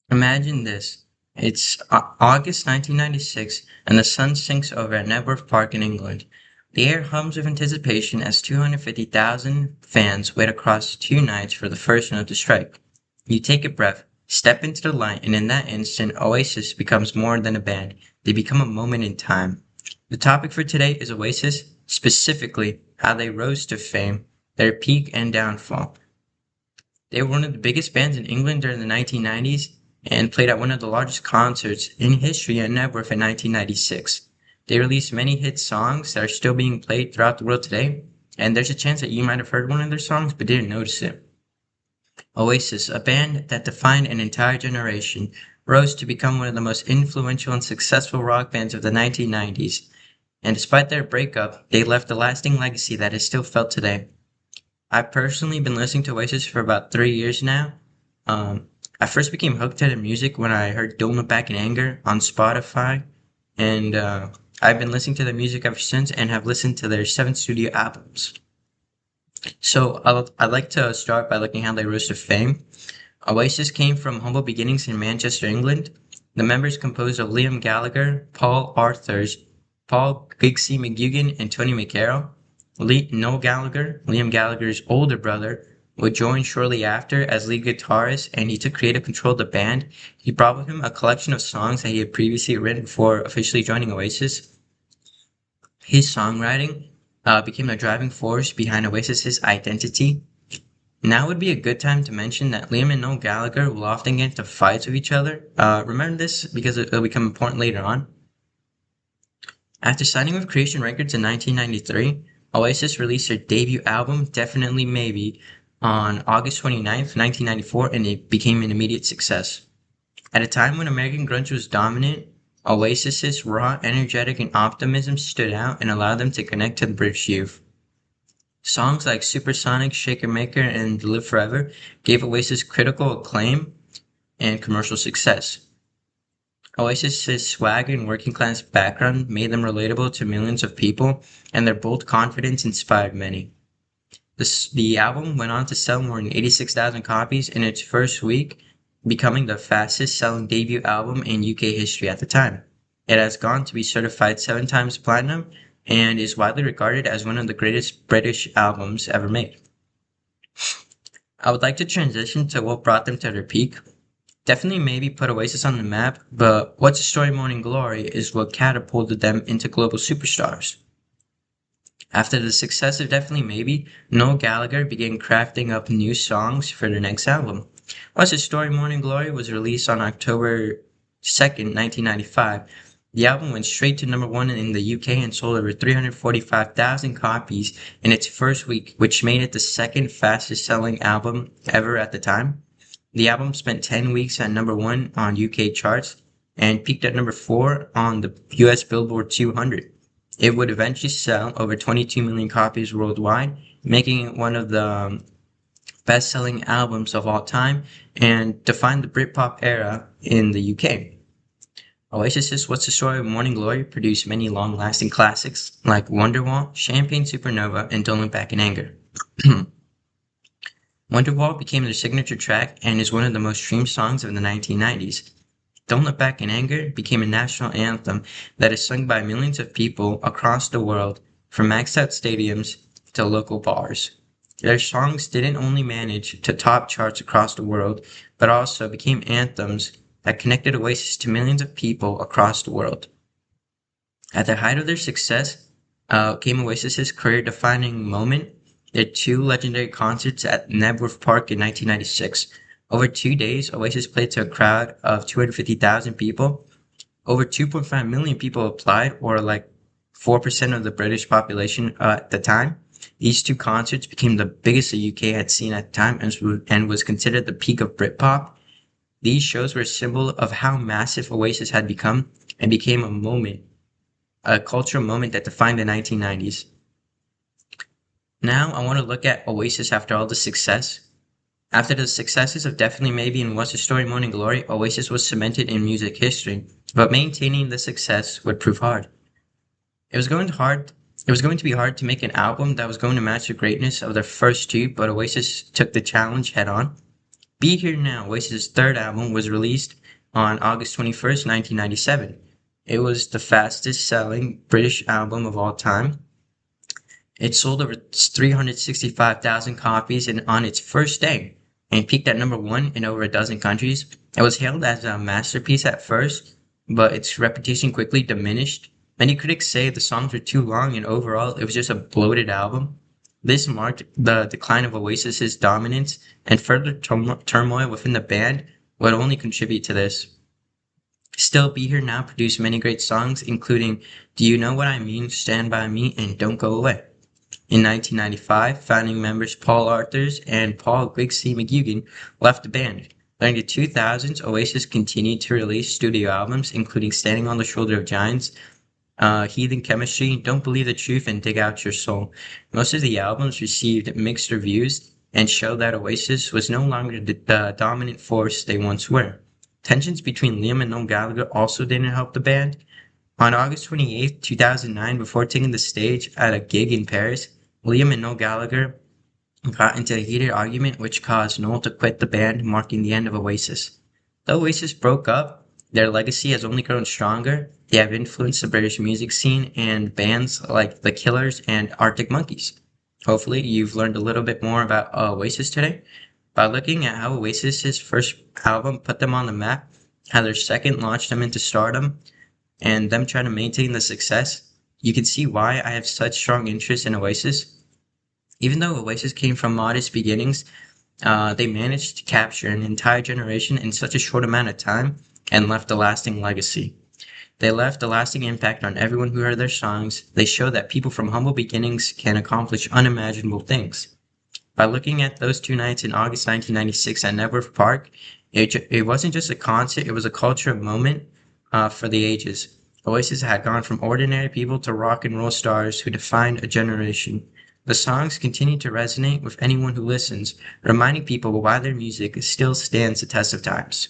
Imagine this. It's August 1996, and the sun sinks over at Knebworth Park in England. The air hums with anticipation as 250,000 fans wait across two nights for the first note to strike. You take a breath, step into the light, and in that instant, Oasis becomes more than a band. They become a moment in time. The topic for today is Oasis, specifically how they rose to fame, their peak and downfall. They were one of the biggest bands in England during the 1990s and played at one of the largest concerts in history at Knebworth in 1996. They released many hit songs that are still being played throughout the world today, and there's a chance that you might have heard one of their songs but didn't notice it. Oasis, a band that defined an entire generation, rose to become one of the most influential and successful rock bands of the 1990s. And despite their breakup, they left a lasting legacy that is still felt today. I've personally been listening to Oasis for about 3 years now. Um, I first became hooked to their music when I heard Don't Look Back in Anger on Spotify, and I've been listening to their music ever since and have listened to their seven studio albums. So I'd like to start by looking how they rose to fame. Oasis came from humble beginnings in Manchester, England. The members composed of Liam Gallagher, Paul Arthurs, Paul Gigsy McGugan, and Tony McCarroll. Noel Gallagher, Liam Gallagher's older brother, would join shortly after as lead guitarist, and he took creative control of the band. He brought with him a collection of songs that he had previously written before officially joining Oasis. His songwriting became the driving force behind Oasis's identity. Now would be a good time to mention that Liam and Noel Gallagher will often get into fights with each other. Remember this because it'll become important later on. After signing with Creation Records in 1993, Oasis released their debut album, Definitely Maybe, on August 29th, 1994, and it became an immediate success. At a time when American grunge was dominant, Oasis's raw, energetic, and optimism stood out and allowed them to connect to the British youth. Songs like Supersonic, Shaker Maker, and Live Forever gave Oasis critical acclaim and commercial success. Oasis's swag and working class background made them relatable to millions of people, and their bold confidence inspired many. The album went on to sell more than 86,000 copies in its first week, becoming the fastest selling debut album in UK history at the time. It has gone to be certified 7 times platinum and is widely regarded as one of the greatest British albums ever made. I would like to transition to what brought them to their peak. Definitely maybe put Oasis on the map, but What's the Story Morning Glory is what catapulted them into global superstars. After the success of Definitely Maybe, Noel Gallagher began crafting up new songs for their next album. What's the Story Morning Glory was released on October 2nd, 1995. The album went straight to number one in the UK and sold over 345,000 copies in its first week, which made it the second fastest selling album ever at the time. The album spent 10 weeks at number one on UK charts and peaked at number four on the US Billboard 200. It would eventually sell over 22 million copies worldwide, making it one of the best-selling albums of all time and defined the Britpop era in the UK. Oasis's What's the Story of Morning Glory produced many long-lasting classics like Wonderwall, Champagne Supernova, and Don't Look Back in Anger. Wonderwall became their signature track and is one of the most streamed songs of the 1990s. Don't Look Back in Anger became a national anthem that is sung by millions of people across the world, from maxed out stadiums to local bars. Their songs didn't only manage to top charts across the world, but also became anthems that connected Oasis to millions of people across the world. At the height of their success came Oasis's career-defining moment, their two legendary concerts at Knebworth Park in 1996. Over 2 days, Oasis played to a crowd of 250,000 people. Over 2.5 million people applied, or like 4% of the British population at the time. These two concerts became the biggest the UK had seen at the time and was considered the peak of Britpop. These shows were a symbol of how massive Oasis had become and became a cultural moment that defined the 1990s. Now I want to look at Oasis after all the success. After the successes of Definitely Maybe and What's the Story Morning Glory, Oasis was cemented in music history, but maintaining the success would prove hard. It was going to hard. It was going to be hard to make an album that was going to match the greatness of their first two, but Oasis took the challenge head on. Be Here Now, Oasis' third album, was released on August 21st, 1997. It was the fastest selling British album of all time. It sold over 365,000 copies on its first day and peaked at number one in over a dozen countries. It was hailed as a masterpiece at first, but its reputation quickly diminished. Many critics say the songs were too long and overall it was just a bloated album. This marked the decline of Oasis's dominance, and further turmoil within the band would only contribute to this. Still, Be Here Now produced many great songs, including Do You Know What I Mean, Stand By Me, and Don't Go Away. In 1995, founding members Paul Arthurs and Paul Grigsby McGugan left the band. During the 2000s, Oasis continued to release studio albums, including Standing on the Shoulder of Giants, Heathen Chemistry, Don't Believe the Truth, and Dig Out Your Soul. Most of the albums received mixed reviews and showed that Oasis was no longer the dominant force they once were. Tensions between Liam and Noel Gallagher also didn't help the band. On August 28, 2009, before taking the stage at a gig in Paris, Liam and Noel Gallagher got into a heated argument which caused Noel to quit the band, marking the end of Oasis. Though Oasis broke up, their legacy has only grown stronger. They have influenced the British music scene and bands like The Killers and Arctic Monkeys. Hopefully, you've learned a little bit more about Oasis today. By looking at how Oasis's first album put them on the map, how their second launched them into stardom, and them trying to maintain the success, you can see why I have such strong interest in Oasis. Even though Oasis came from modest beginnings, they managed to capture an entire generation in such a short amount of time and left a lasting legacy. They left a lasting impact on everyone who heard their songs. They show that people from humble beginnings can accomplish unimaginable things. By looking at those two nights in August 1996 at Nebworth Park, it wasn't just a concert, it was a cultural moment for the ages. Oasis had gone from ordinary people to rock and roll stars who defined a generation. The songs continue to resonate with anyone who listens, reminding people why their music still stands the test of times.